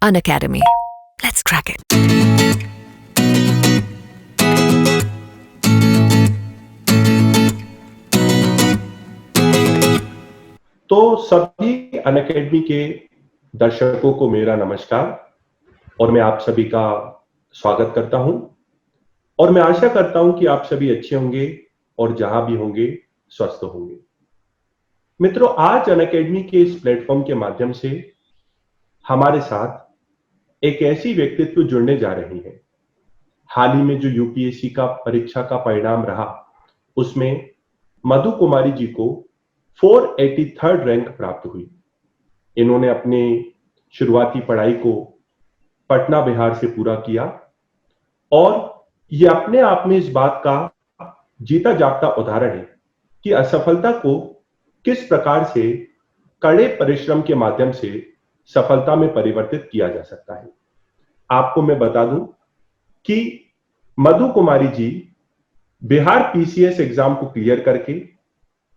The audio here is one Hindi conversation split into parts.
Unacademy. Let's crack it. तो सभी अनअकैडमी के दर्शकों को मेरा नमस्कार और मैं आप सभी का स्वागत करता हूं और मैं आशा करता हूं कि आप सभी अच्छे होंगे और जहां भी होंगे स्वस्थ होंगे। मित्रों, आज अनअकैडमी के इस प्लेटफॉर्म के माध्यम से हमारे साथ एक ऐसी व्यक्तित्व जुड़ने जा रही हैं। हाल ही में जो यूपीएससी का परीक्षा का परिणाम रहा, उसमें मधु कुमारी जी को 483rd रैंक प्राप्त हुई। इन्होंने अपने शुरुआती पढ़ाई को पटना बिहार से पूरा किया और ये अपने आप में इस बात का जीता जागता उदाहरण है कि असफलता को किस प्रकार से कड़े परिश्रम के माध्यम से सफलता में परिवर्तित किया जा सकता है। आपको मैं बता दूं कि मधु कुमारी जी बिहार पीसीएस एग्जाम को क्लियर करके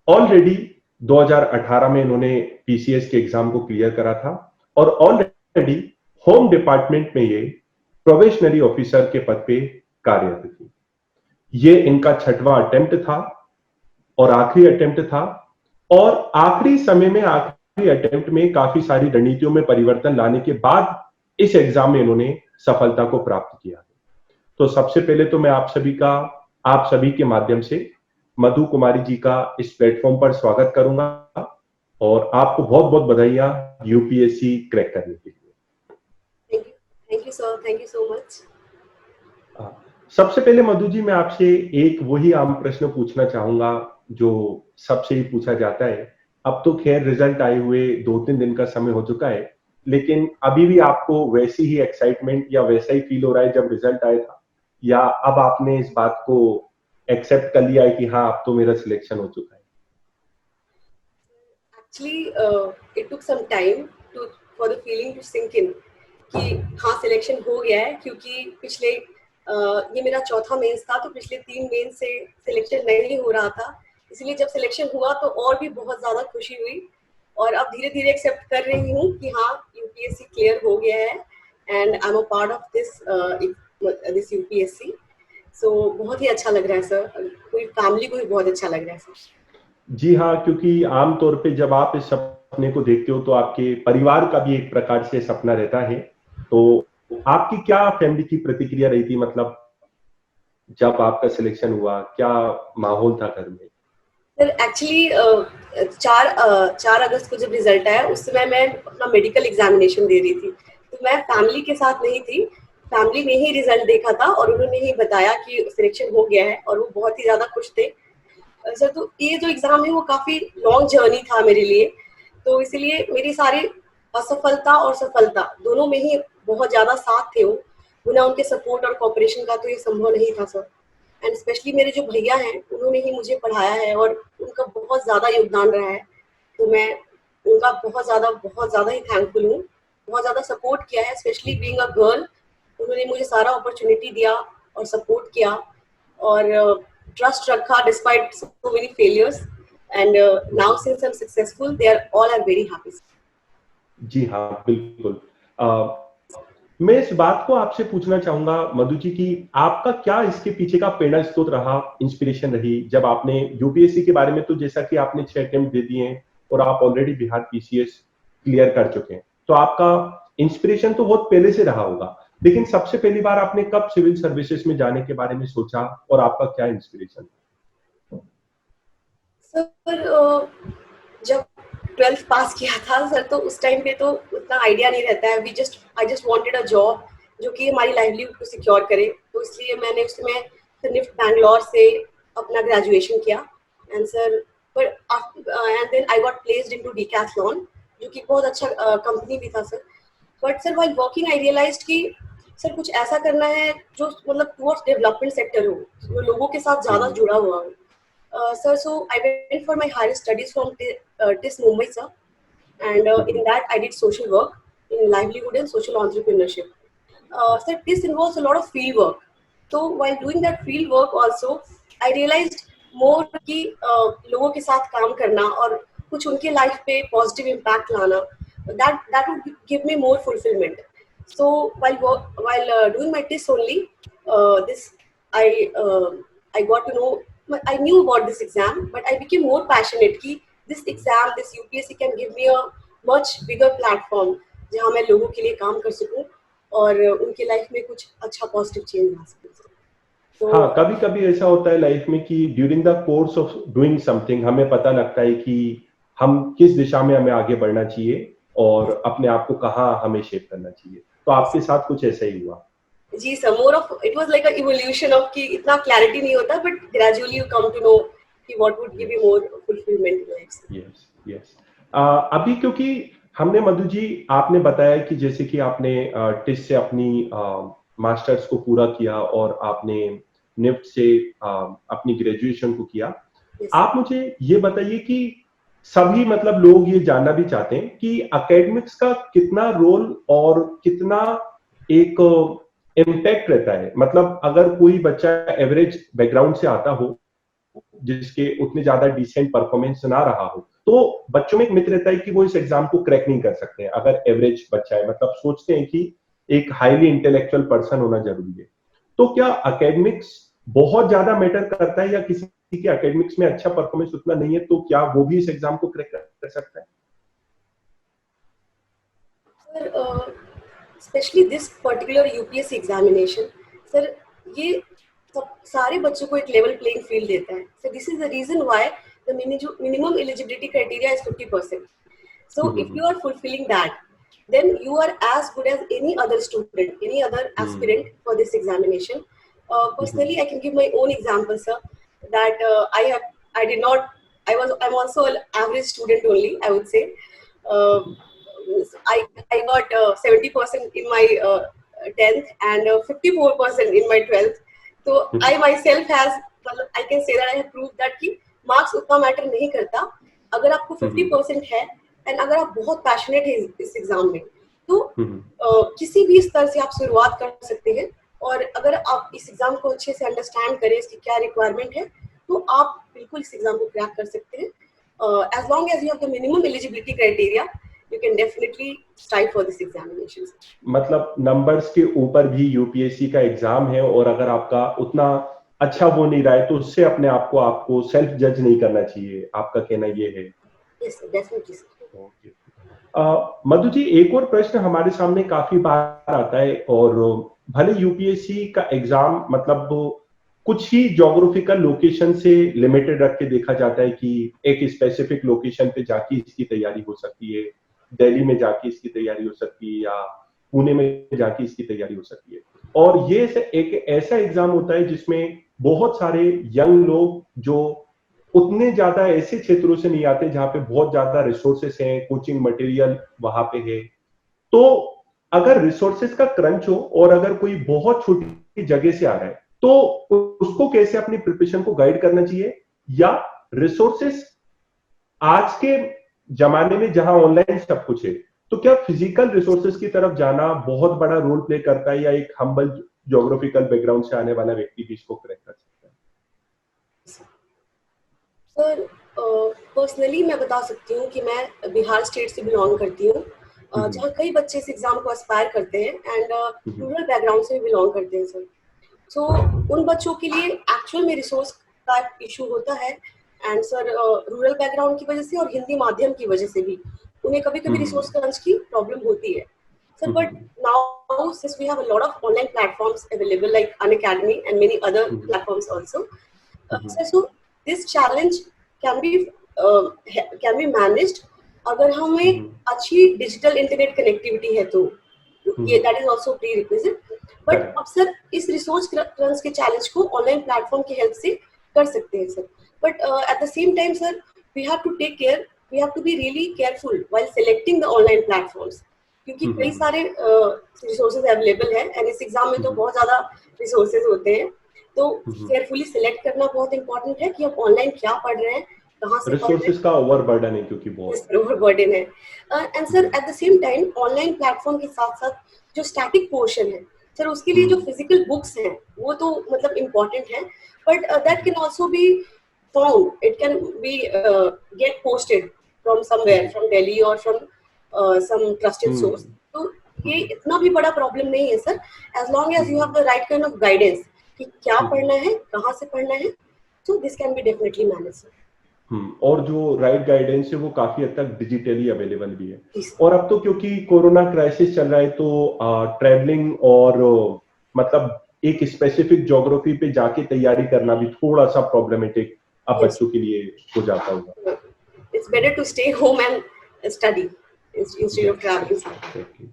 ऑलरेडी 2018 में इन्होंने पीसीएस के एग्जाम को क्लियर करा था और ऑलरेडी होम डिपार्टमेंट में ये प्रोबेशनरी ऑफिसर के पद पे कार्यरत थी। ये इनका 6वां अटेम्प्ट था और आखिरी अटेम्प्ट था और आखिरी समय में आखिरी अटेम्प्ट में काफी सारी रणनीतियों में परिवर्तन लाने के बाद इस एग्जाम में इन्होंने सफलता को प्राप्त किया। तो सबसे पहले तो मैं आप सभी के माध्यम से मधु कुमारी जी का इस प्लेटफॉर्म पर स्वागत करूंगा और आपको बहुत बहुत बधाइयां यूपीएससी क्रैक करने के लिए। Thank you sir, thank you so much. सबसे पहले मधु जी, मैं आपसे एक वही आम प्रश्न पूछना चाहूंगा जो सबसे ही पूछा जाता है। अब तो खैर रिजल्ट आए हुए 2-3 दिन का समय हो चुका है, लेकिन अभी भी आपको वैसी ही एक्साइटमेंट या वैसा ही फील हो रहा है जब रिजल्ट आया था, या अब आपने इस बात को एक्सेप्ट कर लिया है कि हाँ अब तो मेरा सिलेक्शन हो चुका है? Actually it took some time for the feeling to sink in कि हाँ सिलेक्शन हो गया है, क्योंकि पिछले ये मेरा चौथा मेंस था, तो पिछले 3 मेंस से सिलेक्शन नहीं हो रहा था। इसलिए जब सिलेक्शन हुआ तो और भी बहुत ज्यादा खुशी हुई और अब धीरे धीरे एक्सेप्ट कर रही हूँ कि हाँ यूपीएससी क्लियर हो गया है and I am a part of this UPSC. So बहुत ही अच्छा लग रहा है सर, पूरी फैमिली को भी बहुत अच्छा लग रहा है सर। जी हाँ, क्योंकि आमतौर पे जब आप इस सपने को देखते हो तो आपके परिवार का भी एक प्रकार से सपना रहता है। तो आपकी क्या फैमिली की प्रतिक्रिया रही थी, मतलब जब आपका सिलेक्शन हुआ क्या माहौल था घर में? सर एक्चुअली 4 अगस्त को जब रिजल्ट आया उस समय मैं अपना मेडिकल एग्जामिनेशन दे रही थी, तो मैं फैमिली के साथ नहीं थी। फैमिली ने ही रिजल्ट देखा था और उन्होंने ही बताया कि सिलेक्शन हो गया है और वो बहुत ही ज्यादा खुश थे। सर तो ये जो एग्जाम है वो काफी लॉन्ग जर्नी था मेरे लिए, तो इसलिए मेरी सारी असफलता और सफलता दोनों में ही बहुत ज्यादा साथ थे वो। बिना उनके सपोर्ट और कोऑपरेशन का तो ये संभव नहीं था सर। एंड स्पेशली मेरे जो भैया हैं उन्होंने ही मुझे पढ़ाया है और उनका बहुत ज़्यादा योगदान रहा है, तो मैं उनका बहुत ज़्यादा ही थैंकफुल हूँ। बहुत ज़्यादा सपोर्ट किया है, स्पेशली बीइंग अ गर्ल उन्होंने मुझे सारा अपॉर्चुनिटी दिया और सपोर्ट किया और ट्रस्ट रखा despite so many failures and now since I am successful they are very happy. जी हाँ, बिल्कुल। मैं इस बात को आपसे पूछना चाहूंगा मधु जी कि आपका क्या इसके पीछे का प्रेरणा स्रोत रहा, इंस्पिरेशन रही जब आपने यूपीएससी के बारे में, तो जैसा कि आपने 6 अटेम्प्ट दे दिए हैं और आप ऑलरेडी बिहार पीसीएस क्लियर कर चुके हैं, तो आपका इंस्पिरेशन तो बहुत पहले से रहा होगा, लेकिन सबसे पहली बार आपने कब सिविल सर्विसेज में जाने के बारे में सोचा और आपका क्या इंस्पिरेशन? सर जब 12th पास किया था सर, तो उस टाइम पे तो उतना आइडिया नहीं रहता है। I just wanted a job जो कि हमारी लाइवलीहुड को सिक्योर करे, तो इसलिए मैंने उस समय निफ्ट बैंगलोर से अपना ग्रेजुएशन किया and sir and then I got placed into Decathlon जो कि बहुत अच्छा कंपनी भी था sir. But sir while working I realised कि सर कुछ ऐसा करना है जो मतलब टुवर्ड्स डेवलपमेंट सेक्टर हो, जो लोगों के साथ ज़्यादा जुड़ा हुआ हो। Sir, so I went for my higher studies from TIS Mumbai, sir, and in that I did social work in livelihood and social entrepreneurship. Sir, this involves a lot of field work. So while doing that field work also, I realized more कि लोगों के साथ काम करना और कुछ उनके लाइफ पे पॉजिटिव इम्पैक्ट लाना, that would give me more fulfillment. So while doing my tests only, this I got to know. I knew about this exam, but I became more passionate कि this exam, this UPSC can give me a much bigger platform जहाँ मैं लोगों के लिए काम कर सकूं और उनकी लाइफ में कुछ अच्छा पॉजिटिव चेंज ला सकूं। हाँ, कभी कभी ऐसा होता है लाइफ में कि during the course of doing something हमें पता लगता है कि हम किस दिशा में हमें आगे बढ़ना चाहिए और अपने आप को कहाँ हमें शेप करना चाहिए। तो आपके साथ कुछ ऐसा ही हुआ? जी sir, more of it was like a evolution of कि इतना क्लैरिटी नहीं होता, but gradually you come to know कि what would give you more fulfilment in life. Yes, yes. अभी क्योंकि हमने मधु जी आपने बताया कि जैसे कि आपने टिस से अपनी मास्टर्स को पूरा किया और आपने निफ्ट से अपनी ग्रेजुएशन को किया। आप मुझे ये बताइए कि सभी मतलब लोग ये जानना भी चाहते हैं कि एकेडमिक्स का कितना रोल और कितना एक इम्पैक्ट रहता है। मतलब अगर कोई बच्चा एवरेज बैकग्राउंड से आता हो जिसके उतने ज्यादा डिसेंट परफॉर्मेंस ना रहा हो, तो बच्चों में एक मिथ रहता है कि वो इस एग्जाम को क्रैक नहीं कर सकते हैं अगर एवरेज बच्चा है। मतलब सोचते हैं कि एक हाईली इंटेलेक्चुअल पर्सन होना जरूरी है। तो क्या एकेडमिक्स बहुत ज्यादा मैटर करता है या किसी के एकेडमिक्स में अच्छा परफॉर्मेंस उतना नहीं है तो क्या वो भी इस एग्जाम को क्रैक कर सकता है? Sir, specially this particular UPSC examination, sir ये सारे बच्चों को एक लेवल प्लेइंग फील्ड देता है। So this is the reason why the minimum eligibility criteria is 50%. So if you are fulfilling that, then you are as good as any other student, any other aspirant for this examination. Personally, I can give my own example, sir. That I'm also an average student only, I would say. I got 70% in my 10th and 54% in my 12th. So I myself I can say that I have proved that कि marks उतना matter नहीं करता। अगर आपको 50% है एंड अगर आप बहुत पैशनेट है इस एग्जाम में, तो किसी भी स्तर से आप शुरुआत कर सकते हैं। और अगर आप इस एग्जाम को अच्छे से अंडरस्टैंड करें, इसकी क्या रिक्वायरमेंट है, तो आप बिल्कुल इस एग्जाम को क्रैक कर सकते हैं। As long as you have the minimum eligibility criteria, you can definitely strive for this examination. मतलब नंबर्स के ऊपर भी यूपीएससी का एग्जाम है और अगर आपका उतना अच्छा वो नहीं रहा है तो उससे अपने आप को आपको सेल्फ जज नहीं करना चाहिए, आपका कहना ये है? Yes sir, definitely sir. Madhu ji, एक और प्रश्न हमारे सामने काफी बार आता है और भले यूपीएससी का एग्जाम मतलब कुछ ही ज्योग्राफिकल लोकेशन से लिमिटेड रख के देखा जाता है कि एक स्पेसिफिक लोकेशन पे जाके इसकी तैयारी हो सकती है, दिल्ली में जाके इसकी तैयारी हो सकती है या पुणे में जाके इसकी तैयारी हो सकती है। और ये एक ऐसा एग्जाम होता है जिसमें बहुत सारे यंग लोग जो उतने ज्यादा ऐसे क्षेत्रों से नहीं आते जहां पे बहुत ज्यादा रिसोर्सेस हैं, कोचिंग मटेरियल वहां पे है। तो अगर रिसोर्सेस का क्रंच हो और अगर कोई बहुत छोटी जगह से आ रहा है तो उसको कैसे अपनी प्रिपरेशन को गाइड करना चाहिए? या रिसोर्सेस आज के जमाने में जहां ऑनलाइन सब कुछ है, तो क्या फिजिकल रिसोर्सेस की तरफ जाना बहुत बड़ा रोल प्ले करता है या एक हम्बल ज्योग्राफिकल बैकग्राउंड से आने वाला व्यक्ति भी इसको करेक्ट कर सकता है? सर, पर्सनली मैं बता सकती हूँ कि मैं बिहार स्टेट से बिलोंग करती हूँ, जहाँ कई बच्चे इस एग्जाम को एस्पायर करते हैं एंड रूरल बैकग्राउंड से भी बिलोंग करते हैं सर। सो उन बच्चों के लिए एक्चुअल में रिसोर्स का इशू होता है एंड सर रूरल बैकग्राउंड की वजह से और हिंदी माध्यम की वजह से भी उन्हें कभी कभी रिसोर्स क्रंच की प्रॉब्लम होती है sir. But now since we have a lot of online platforms available like Unacademy and many other platforms also, so this challenge can be managed अगर हमें अच्छी डिजिटल इंटरनेट कनेक्टिविटी है तो ये that is also prerequisite. But अब सर इस रिसोर्स क्रंच के चैलेंज को ऑनलाइन प्लेटफॉर्म की हेल्प से कर सकते हैं sir. But at the same time sir we have to take care, we have to be really careful while selecting the online platforms, क्योंकि कई सारे रिसोर्सेज अवेलेबल है एंड इस एग्जाम में तो बहुत ज्यादा रिसोर्सेज होते हैं। तो केयरफुली सिलेक्ट करना बहुत इंपॉर्टेंट है कि आप ऑनलाइन क्या पढ़ रहे हैं, कहाँ से पढ़ रहे हैं। रिसोर्सेज का ओवरबर्डन है क्योंकि बहुत ओवरबर्डन है। And sir eight the same time online platform के साथ साथ जो स्टैटिक पोर्शन है सर, उसके लिए जो फिजिकल बुक्स हैं वो तो मतलब इम्पोर्टेंट है, but that can also be found, it can be gate posted from somewhere, from Delhi और फ्रॉम सम ट्रस्टेड सोर्स। तो ये इतना भी बड़ा प्रॉब्लम नहीं है sir, as long as you have the right kind of guidance कि क्या पढ़ना है, कहाँ से पढ़ना है, so this can be definitely managed. और जो राइट गाइडेंस है वो काफी हद तक डिजिटली अवेलेबल भी है। Yes. और अब तो क्योंकि कोरोना क्राइसिस चल रहा है तो ट्रैवलिंग और मतलब एक स्पेसिफिक ज्योग्राफी पे जाके तैयारी करना भी थोड़ा सा प्रॉब्लमेटिक अब Yes. बच्चों के लिए हो जाता होगा। It's better to stay home and study instead of traveling. Okay.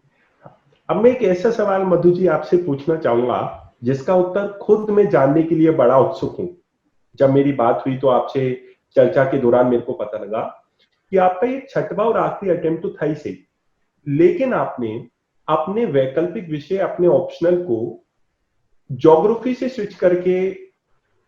अब मैं एक ऐसा सवाल मधु जी आपसे पूछना चाहूंगा जिसका उत्तर खुद मैं जानने के लिए बड़ा उत्सुक हूं। जब मेरी बात हुई तो आपसे चर्चा के दौरान मेरे को पता लगा कि आपका ये छठवां और आखिरी अटेम्प्ट तो था ही सही, लेकिन आपने अपने वैकल्पिक विषय, अपने ऑप्शनल को ज्योग्राफी से स्विच करके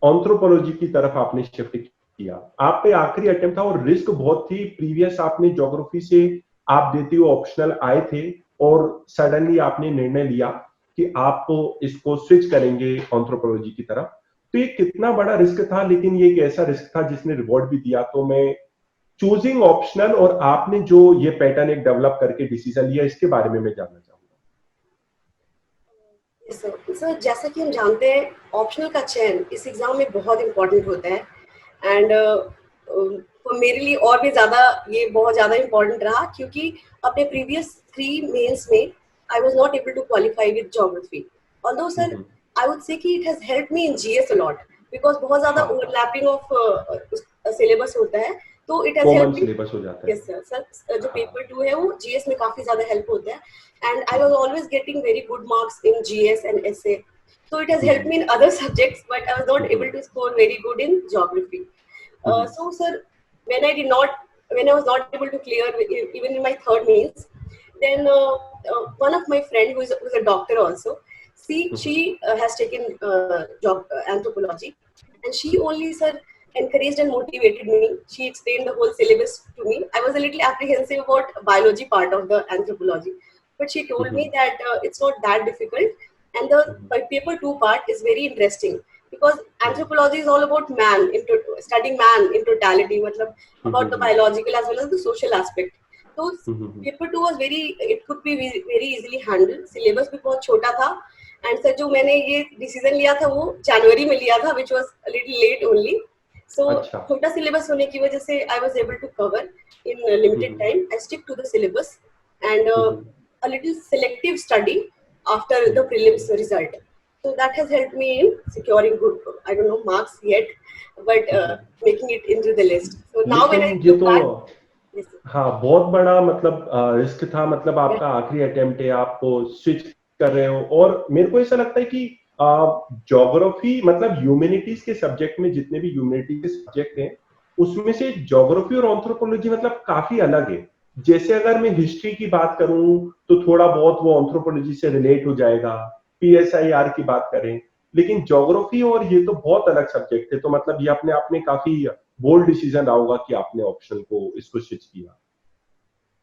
एंथ्रोपोलॉजी की तरफ आपने शिफ्ट किया। आप पे आखिरी अटेम्प्ट था और रिस्क बहुत थी। प्रीवियस आपने ज्योग्राफी से आप देते हुए ऑप्शनल आए थे और सडनली आपने निर्णय लिया कि आप इसको स्विच करेंगे एंथ्रोपोलॉजी की तरफ। तो ये कितना बड़ा रिस्क था, लेकिन ये एक ऐसा रिस्क था जिसने रिवॉर्ड भी दिया। तो मैं चूजिंग ऑप्शनल और आपने जो ये पैटर्न एक डेवलप करके डिसीजन लिया, इसके बारे में मैं जानना चाहूंगा। सर जैसा कि हम जानते हैं ऑप्शनल का चयन इस एग्जाम में बहुत इंपॉर्टेंट होता है एंड तो मेरे लिए और भी ज्यादा ये बहुत ज्यादा इंपॉर्टेंट रहा क्योंकि अपने प्रीवियस 3 मेंस में I was not able to qualify with geography, although sir I would say कि it has helped me in GS a lot because बहुत ज्यादा ओवरलैपिंग ऑफ सिलेबस होता है, तो it has helped me. Syllabus हो जाता है। यस सर, जो पेपर 2 है वो जीएस में काफी ज्यादा हेल्प होता है and I was always getting very good marks in GS and essay. So it has helped me in other subjects, but I was not able to score very good in geography. So sir, when I was not able to clear even in my third mains, then one of my friend who is a doctor also, she has taken anthropology, and she only sir encouraged and motivated me. She explained the whole syllabus to me. I was a little apprehensive about biology part of the anthropology, but she told me that it's not that difficult, and the paper 2 part is very interesting because anthropology is all about man, studying man in totality, about the biological as well as the social aspect. So paper 2 was it could be very easily handled. Syllabus भी बहुत छोटा था, and सर जो मैंने ये डिसीजन लिया था वो जनवरी में लिया था, which was a little late only. So छोटा syllabus होने की वजह से I was able to cover in limited time. I stick to the syllabus and a little selective study after the prelims result. So that has helped me in securing good, I don't know marks yet, but making it into the list. So now when I look back, हाँ बहुत बड़ा मतलब रिस्क था। मतलब आपका आखिरी अटेम्प्ट है, आप स्विच कर रहे हो। और मेरे को ऐसा लगता है कि ज्योग्राफी मतलब ह्यूमैनिटीज के सब्जेक्ट में जितने भी ह्यूमैनिटीज के सब्जेक्ट हैं उसमें से ज्योग्राफी और एंथ्रोपोलॉजी मतलब काफी अलग है। जैसे अगर मैं हिस्ट्री की बात करूं तो थोड़ा बहुत वो एंथ्रोपोलॉजी से रिलेट हो जाएगा, पीएसआईआर की बात करें, लेकिन ज्योग्राफी और ये तो बहुत अलग सब्जेक्ट है। तो मतलब ये अपने आप में काफी बोल्ड डिसीजन रहा होगा कि आपने ऑप्शन को इसको स्विच किया।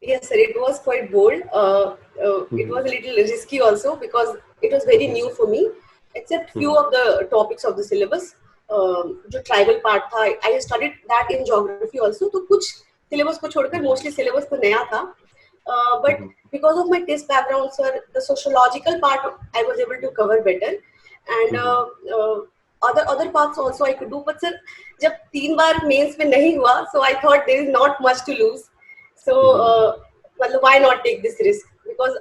Yes, sir, it was quite bold. It was a little risky also because it was very new for me, except few of the topics of the syllabus. जो tribal part था, I studied that in geography also. तो कुछ syllabus को छोड़कर mostly syllabus तो नया था. But because of my test background, sir, the sociological part I was able to cover better, and other parts also I could do. But sir, जब 3 बार mains में नहीं हुआ, so I thought there is not much to lose. So, why not take this risk? Because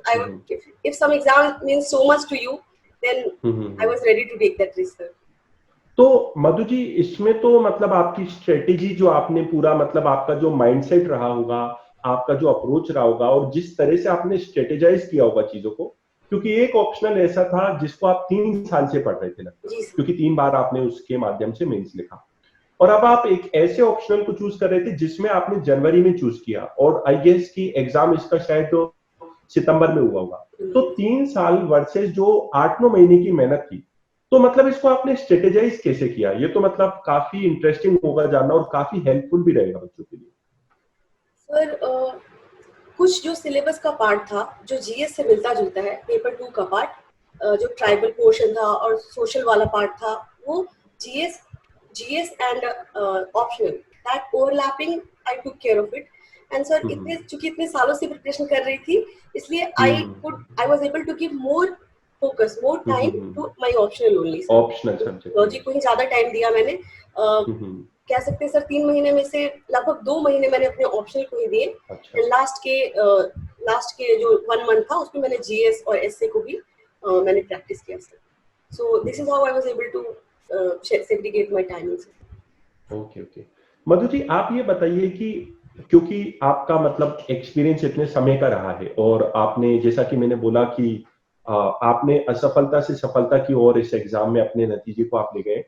if some exam means so much to you, then I was ready to take that risk, sir. तो मधु जी इसमें तो मतलब आपकी स्ट्रेटेजी जो आपने पूरा मतलब आपका जो माइंडसेट रहा होगा, आपका जो अप्रोच रहा होगा और जिस तरह से आपने स्ट्रेटेजाइज किया होगा चीजों को, क्योंकि एक ऑप्शनल ऐसा था जिसको आप 3 साल से पढ़ रहे थे लगभग, क्योंकि 3 बार आपने उसके माध्यम से मेंस लिखा और अब आप एक ऐसे ऑप्शनल को चूज कर रहे थे जिसमें आपने जनवरी में चूज किया और आई गेस कि एग्जाम इसका शायद तो सितंबर में हुआ होगा। तो 3 साल वर्सेस जो 8-9 महीने की मेहनत थी, तो मतलब इसको आपने स्ट्रेटेजाइज कैसे किया? ये तो मतलब काफी इंटरेस्टिंग होगा जानना और काफी हेल्पफुल भी रहेगा बच्चों के लिए। सर कुछ जो सिलेबस का पार्ट था जो जीएस से मिलता जुलता है, पेपर 2 का पार्ट जो ट्राइबल पोर्शन था और सोशल वाला पार्ट था, वो GS and optional, that overlapping I took care of it. And sir इतने सालों से प्रिपरेशन कर रही थी, इसलिए I was able to give more focus, more time to my optional only. Optional subject logic को ही ज्यादा टाइम दिया मैंने। कह सकते हैं सर 3 महीने में से लगभग 2 महीने मैंने अपने ऑप्शनल को ही दिए। अच्छा। लास्ट के जो 1 मंथ था उसमें मैंने जीएस और एसए को भी मैंने प्रैक्टिस किया sir. So this is how I was able to segregate my timings. Okay okay. Madhu ji, आप ये बताइए कि क्योंकि आपका मतलब एक्सपीरियंस इतने समय का रहा है और आपने, जैसा कि मैंने बोला कि आपने असफलता से सफलता की ओर इस एग्जाम में अपने नतीजे को आप ले गए,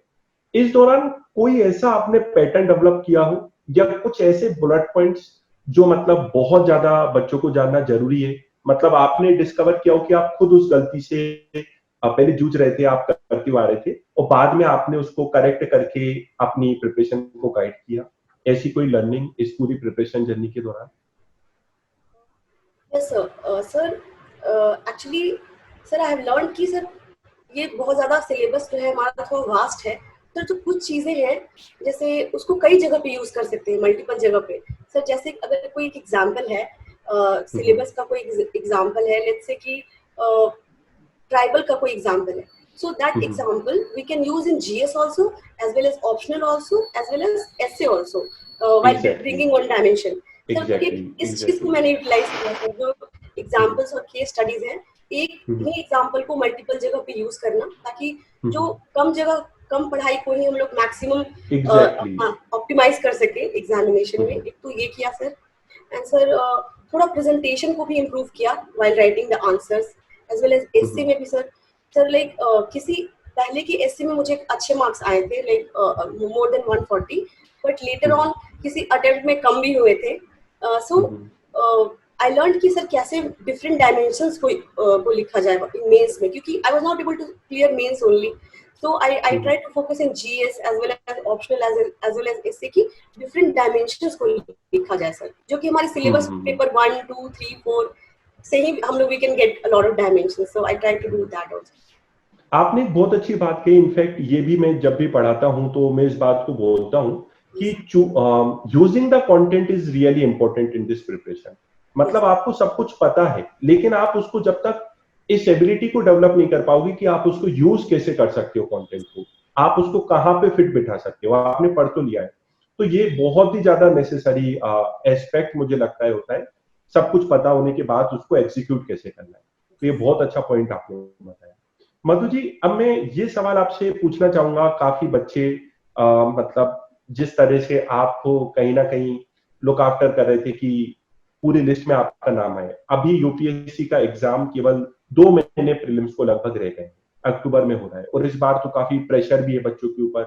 इस दौरान कोई ऐसा आपने पैटर्न डेवलप किया हो या कुछ ऐसे बुलेट पॉइंट्स जो मतलब बहुत ज्यादा बच्चों को जानना जरूरी है? मतलब आपने डिस्कवर किया हो कि आप खुद उस गलती से पहले जूझ रहे थे, आप करते आ रहे थे और बाद में आपने उसको करेक्ट करके अपनी प्रिपरेशन को गाइड किया, ऐसी कोई लर्निंग इस पूरी प्रिपरेशन जर्नी के दौरान? Yes sir, actually sir I have learn कि सर ये बहुत ज्यादा सिलेबस जो है हमारा थोड़ा वास्ट है, तो जो कुछ चीजें हैं जैसे उसको कई जगह पे यूज कर सकते हैं, मल्टीपल जगह पे। सर जैसे अगर कोई एक एग्जांपल है, सिलेबस का कोई एग्जांपल है, लेट्स से कि ट्राइबल का कोई एग्जांपल है, so that example we can use in GS also, as well as optional also, as well as essay also, while bringing one dimension. इस चीज को मैंने यूटिलाइज किया है, जो एग्जांपल्स और केस स्टडीज हैं, एक ही एग्जांपल को मल्टीपल जगह पे यूज करना, ताकि जो कम पढ़ाई को ही हम लोग मैक्सिमम ऑप्टिमाइज कर सके एग्जामिनेशन में। एक तो ये किया सर, एंड सर थोड़ा प्रेजेंटेशन को भी इम्प्रूव किया while writing the answers, as well as essay में भी सर लाइक किसी पहले की एस्से में मुझे अच्छे मार्क्स आए थे, like more than 140, but later on किसी अटेम्प्ट में कम भी हुए थे। सो आई लर्न कि सर कैसे डिफरेंट डायमेंशंस को लिखा जाए इन मेंस में, क्योंकि I was not able to clear mains only, so I try to focus in GS as well as optional as well as essay की different dimensions को लिखा जाए सर, जो कि हमारे सिलेबस पेपर 1 2 3 4 से ही हम लोग we can get a lot of dimensions, so I try to do that also. आपने बहुत अच्छी बात कही। इनफैक्ट ये भी मैं जब भी पढ़ाता हूं तो मैं इस बात को बोलता हूं कि using the content is really important in this preparation. मतलब आपको सब कुछ पता है, लेकिन आप उसको जब तक इस एबिलिटी को डेवलप नहीं कर पाओगे कि आप उसको यूज कैसे कर सकते हो, कंटेंट को आप उसको कहां पे फिट बिठा सकते हो। आपने पढ़ तो लिया है, तो ये बहुत ही ज्यादा नेसेसरी एस्पेक्ट मुझे लगता है होता है, सब कुछ पता होने के बाद उसको एग्जीक्यूट कैसे करना है। तो ये बहुत अच्छा पॉइंट आपने बताया। मधु जी, अब मैं ये सवाल आपसे पूछना चाहूंगा, काफी बच्चे मतलब जिस तरह से आपको कहीं ना कहीं लुक आफ्टर कर रहे थे कि पूरी लिस्ट में आपका नाम है, अभी यूपीएससी का एग्जाम केवल 2 महीने प्रीलिम्स को लगभग रह गए, अक्टूबर में हो रहा है, और इस बार तो काफी प्रेशर भी है बच्चों के ऊपर,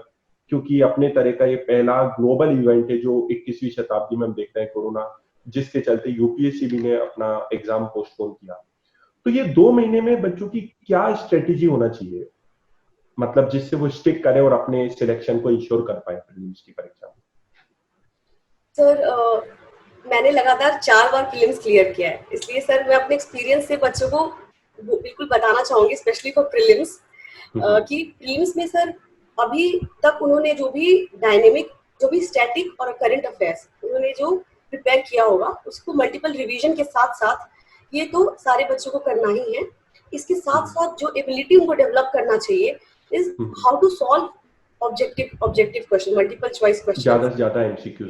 क्योंकि अपने तरह का ये पहला ग्लोबल इवेंट है जो 21वीं शताब्दी में हम देखते हैं, कोरोना, जिसके चलते यूपीएससी भी ने अपना एग्जाम पोस्टपोन किया। तो ये 2 महीने में बच्चों की क्या स्ट्रेटेजी होना चाहिए, मतलब जिससे वो स्टिक करें और अपने सिलेक्शन को इंश्योर कर पाए प्रीलिम्स की परीक्षा में? सर मैंने लगातार 4 बार प्रीलिम्स क्लियर किया है, इसलिए सर मैं अपने एक्सपीरियंस से बच्चों को बिल्कुल बताना चाहूंगी, स्पेशली फॉर प्रीलिम्स, कि प्रीलिम्स में सर अभी तक उन्होंने जो भी डायनेमिक, जो भी स्टैटिक और करंट अफेयर्स उन्होंने जो प्रिपेयर किया होगा, उसको मल्टीपल रिवीजन के साथ साथ ये तो सारे बच्चों को करना ही है। इसके साथ साथ जो एबिलिटी उनको डेवलप करना चाहिए is how to solve objective question, multiple choice question, ज्यादा से ज्यादा एमसीक्यूज।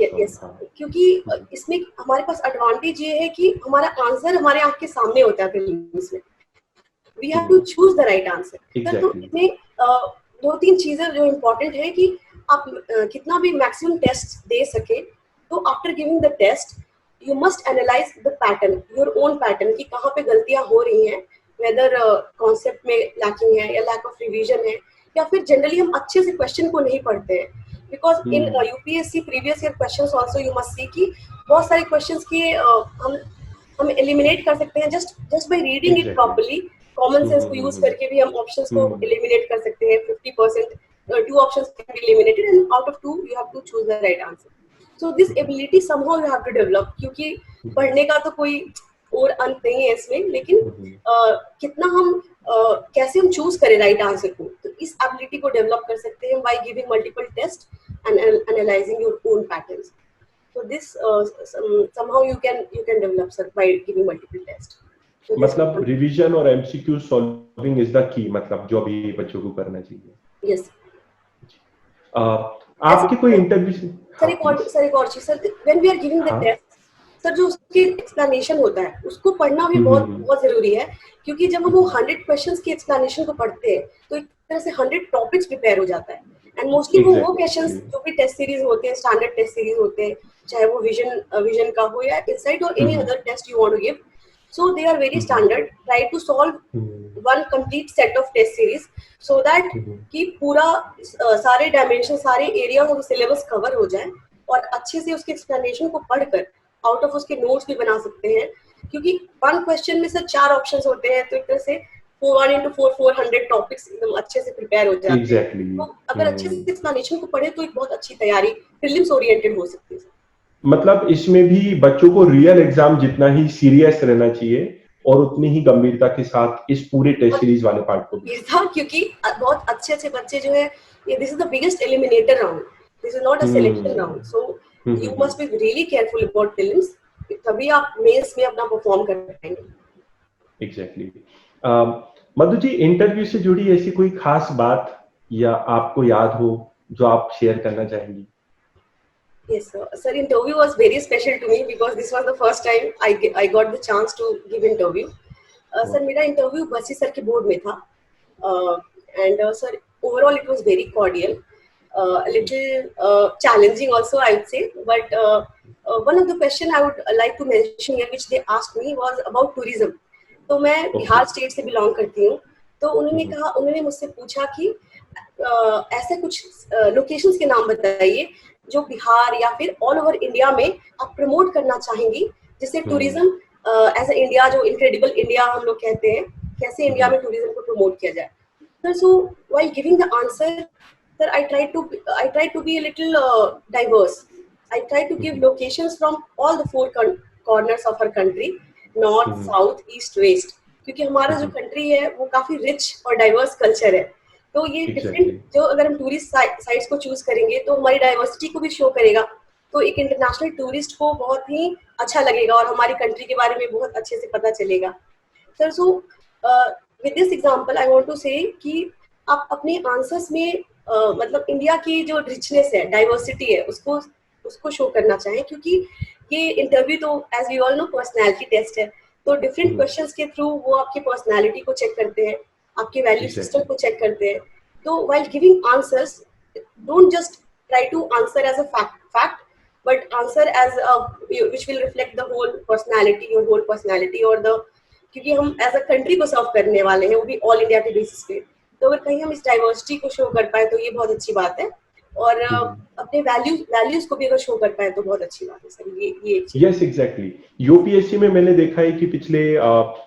क्योंकि इसमें हमारे पास एडवांटेज ये है कि हमारा आंसर हमारे आंख के सामने होता है प्रीलिम्स में, we have to choose the right answer. तो इसमें 2-3 चीजें जो इम्पोर्टेंट है कि आप कितना भी मैक्सिमम टेस्ट दे सके, तो after giving the test you must analyse the pattern, your own pattern, कि कहाँ पे गलतियां हो रही हैं, वेदर कॉन्सेप्ट में लैकिंग है या लैक ऑफ रिवीजन है, या फिर जनरली हम अच्छे से क्वेश्चन को नहीं पढ़ते हैं। Because in UPSC previous year questions also you must see कि बहुत सारे क्वेश्चंस के हम एलिमिनेट कर सकते हैं just by reading it properly. Common sense को यूज करके भी हम ऑप्शंस को एलिमिनेट कर सकते हैं। 50% 2 options can be eliminated and out of 2 you have to choose the right answer. So this ability somehow you have to develop, क्योंकि पढ़ने का तो कोई और अंत नहीं है इसमें, लेकिन कितना हम कैसे हम चूज करें राइट आंसर को, तो इस एबिलिटी को डेवलप कर सकते हैं by giving multiple test and analysing your own patterns. So this somehow you can develop, sir, by giving multiple tests. So this मतलब रिवीजन और MCQ solving is the key, मतलब जो भी बच्चों को करना चाहिए। yes. आपके कोई इंटरव्यू? सर एक और चीज, sir when we are giving the हाँ। टेस्ट, सर जो उसकी एक्सप्लेनेशन होता है उसको पढ़ना भी बहुत जरूरी है, क्योंकि जब हम वो 100 क्वेश्चंस की एक्सप्लेनेशन को पढ़ते हैं तो एक तरह से 100 टॉपिक्स प्रिपेयर हो जाता है। एंड मोस्टली वो क्वेश्चंस जो भी टेस्ट सीरीज होते हैं, स्टैंडर्ड टेस्ट सीरीज होते हैं, चाहे वो विजन का हो या इनसाइट और any other test you want to give, so they are very standard. Try to solve one complete set of test series so that कि पूरा सारे डायमेंशन, सारे एरिया का सिलेबस कवर हो जाए और अच्छे से उसके एक्सप्लेनेशन को पढ़कर आउट ऑफ उसके नोट्स भी बना सकते हैं, क्योंकि वन क्वेश्चन में सर 4 ऑप्शंस होते हैं, तो एक तरह से 1 into 4 400 टॉपिक्स एकदम अच्छे से प्रिपेयर हो जाते हैं। Exactly. तो अगर अच्छे से एक्सप्लेनेशन को पढ़े तो एक बहुत अच्छी तैयारी प्रीलिम्स ओरिएंटेड हो सकती है। मतलब इसमें भी बच्चों को रियल एग्जाम जितना ही सीरियस रहना चाहिए और उतनी ही गंभीरता के साथ इस पूरे टेस्ट सीरीज वाले पार्ट को भी। था, क्योंकि बहुत अच्छे अच्छे बच्चे जो है, ये this is the biggest eliminator round, this is not a selection round, so you must be really careful about prelims, तभी आप मेंस में अपना परफॉर्म कर पाएंगे। एग्जैक्टली। मधु जी, इंटरव्यू से जुड़ी ऐसी कोई खास बात या आपको याद हो जो आप शेयर करना चाहेंगी? Yes, sir. Interview was very special to me because this was the first time I got the chance to give interview. Sir, मेरा interview बसी सर के बोर्ड में था, and sir, overall it was very cordial, a little challenging also, I would say. But one of the question I would like to mention here, which they asked me, was about tourism. तो मैं बिहार स्टेट से बिलोंग करती हूँ, तो उन्होंने मुझसे पूछा कि ऐसे कुछ लोकेशंस के नाम बताइए जो बिहार या फिर ऑल ओवर इंडिया में आप प्रमोट करना चाहेंगी, जिससे टूरिज्म एज ए इंडिया, जो इनक्रेडिबल इंडिया हम लोग कहते हैं, कैसे इंडिया में टूरिज्म को प्रमोट किया जाए। Sir, so while giving the answer, sir, I try to be a little diverse. I try to give locations from all the 4 corners of our country, north, south, east, west, क्योंकि हमारा जो कंट्री है वो काफी रिच और डाइवर्स कल्चर है, तो ये डिफरेंट, जो अगर हम टूरिस्ट साइट्स को चूज करेंगे तो हमारी डाइवर्सिटी को भी शो करेगा, तो एक इंटरनेशनल टूरिस्ट को बहुत ही अच्छा लगेगा और हमारी कंट्री के बारे में बहुत अच्छे से पता चलेगा। Sir, so with this example I want to say कि आप अपने आंसर्स में मतलब इंडिया की जो रिचनेस है, डाइवर्सिटी है, उसको शो करना चाहें, क्योंकि ये इंटरव्यू तो as we all know personality test है, तो डिफरेंट क्वेश्चंस के थ्रू वो आपकी पर्सनैलिटी को चेक करते हैं, आपके वैल्यू सिस्टम को चेक करते हैं। तो while giving answers, don't just try to answer as a fact, but answer as a which will reflect the whole personality, your whole personality, और the, क्योंकि हम एज अ कंट्री को सर्व करने वाले हैं, वो भी ऑल इंडिया के बेसिस पे, तो अगर कहीं हम इस डाइवर्सिटी को शो कर पाए तो ये बहुत अच्छी बात है, और अपने वैल्यूज को भी अगर शो कर पाए तो बहुत अच्छी बात है सर। ये यस, एग्जैक्टली। यूपीएससी में मैंने देखा है कि पिछले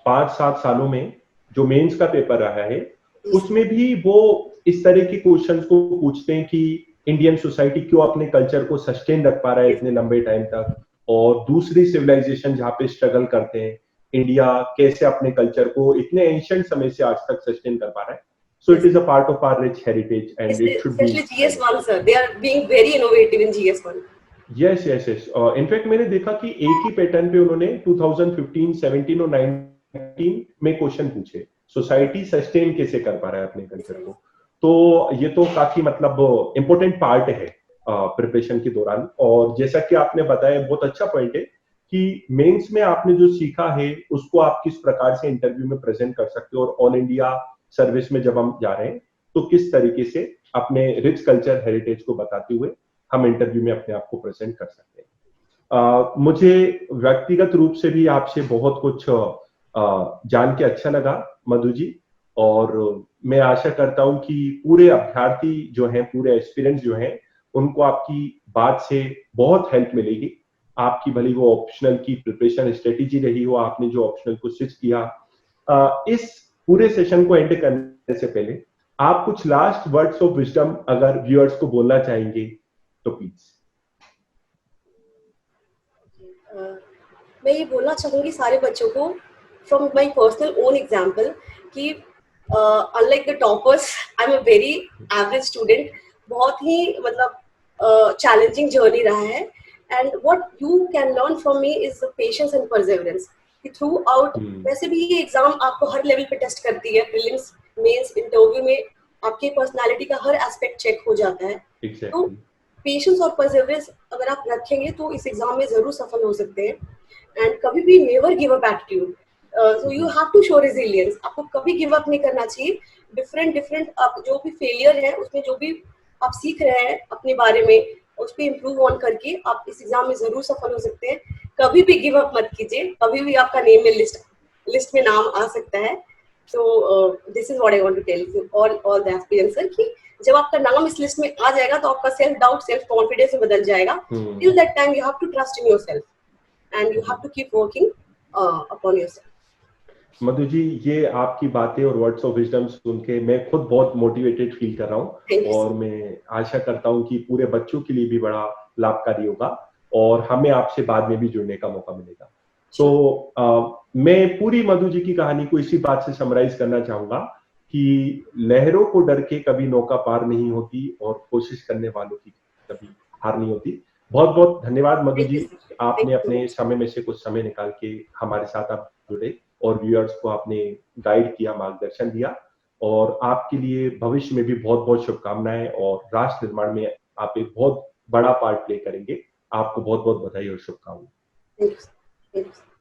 5-7 सालों में जो मेंस का पेपर रहा है, उसमें भी वो इस तरह के क्वेश्चंस को पूछते हैं कि इंडियन सोसाइटी क्यों अपने कल्चर को सस्टेन रख पा रहा है इतने लंबे टाइम तक, और दूसरी सिविलाइजेशन जहाँ पे स्ट्रगल करते हैं, इंडिया कैसे अपने कल्चर को इतने एंशिएंट समय से आज तक सस्टेन कर पा रहा है। So it is a part of our rich heritage, and it should be. Especially GS1, sir. They are being very innovative in GS1. Yes. In fact मैंने देखा कि एक ही पैटर्न पे उन्होंने 2015, 17 और 19 में क्वेश्चन पूछे, सोसाइटी सस्टेन कैसे कर पा रहा है अपने कल्चर को। तो ये तो काफी मतलब इम्पोर्टेंट पार्ट है प्रिपरेशन के दौरान। और जैसा कि आपने बताया, बहुत अच्छा पॉइंट है कि मेंस में आपने जो सीखा है उसको आप किस प्रकार से इंटरव्यू में प्रेजेंट कर सकते हो, और ऑल इंडिया सर्विस में जब हम जा रहे हैं तो किस तरीके से अपने रिच कल्चर हेरिटेज को बताते हुए हम इंटरव्यू में अपने आप को प्रेजेंट कर सकते हैं। मुझे व्यक्तिगत रूप से भी आपसे बहुत कुछ जान के अच्छा लगा मधु जी, और मैं आशा करता हूं कि पूरे अभ्यर्थी जो हैं, पूरे एस्पिरेंट्स जो हैं, उनको आपकी बात से बहुत हेल्प मिलेगी। आपकी भली वो ऑप्शनल की प्रिपरेशन स्ट्रेटेजी रही हो, आपने जो ऑप्शनल को स्विच किया, इस पूरे सेशन को एंड करने से पहले आप कुछ लास्ट वर्ड्स ऑफ विजडम अगर व्यूअर्स को बोलना चाहेंगे तो प्लीज। मैं ये बोलना चाहूंगी सारे बच्चों को, from my personal own example, कि unlike the toppers, I am a very average student. बहुत ही मतलब चैलेंजिंग जर्नी रहा है, and what you can learn from me is the patience and perseverance. कि थ्रू आउट वैसे भी ये एग्जाम आपको हर लेवल पे टेस्ट करती है, प्रीलिम्स, मेंस, इंटरव्यू में आपकी पर्सनालिटी का हर एस्पेक्ट चेक हो जाता है. तो पेशेंस और परसेवरेंस अगर आप रखेंगे तो इस एग्जाम में जरूर सफल हो सकते हैं. एंड कभी भी never give up attitude. So you have to show resilience. आपको कभी गिव अप नहीं करना चाहिए. डिफरेंट आप जो भी फेलियर है उसमें जो भी आप सीख रहे हैं अपने बारे में, उस पर इम्प्रूव ऑन करके आप इस एग्जाम में जरूर सफल हो सकते हैं. कभी भी गिव अप मत कीजिए. कभी भी आपका नेम में लिस्ट में नाम आ सकता है. So this is what I want to tell you all the aspirants sir कि जब आपका नाम इस लिस्ट में आ जाएगा तो आपका सेल्फ डाउट सेल्फ कॉन्फिडेंस में बदल जाएगा. Till that time you have to trust in yourself and you have to keep working upon yourself. Madhu ji, ये आपकी बातें और वर्ड्स ऑफ विजडम सुन के मैं खुद बहुत मोटिवेटेड फील कर रहा हूँ और मैं आशा करता हूँ कि पूरे बच्चों के लिए भी बड़ा लाभकारी होगा और हमें आपसे बाद में भी जुड़ने का मौका मिलेगा. तो मैं पूरी मधु जी की कहानी को इसी बात से समराइज करना चाहूंगा कि लहरों को डर के कभी नौका पार नहीं होती और कोशिश करने वालों की कभी हार नहीं होती. बहुत बहुत धन्यवाद मधु जी, आपने अपने समय में से कुछ समय निकाल के हमारे साथ आप जुड़े और व्यूअर्स को आपने गाइड किया, मार्गदर्शन दिया और आपके लिए भविष्य में भी बहुत बहुत शुभकामनाएं और राष्ट्र निर्माण में आप एक बहुत बड़ा पार्ट प्ले करेंगे. आपको बहुत बहुत बधाई और शुभकामनाएं. Thank you.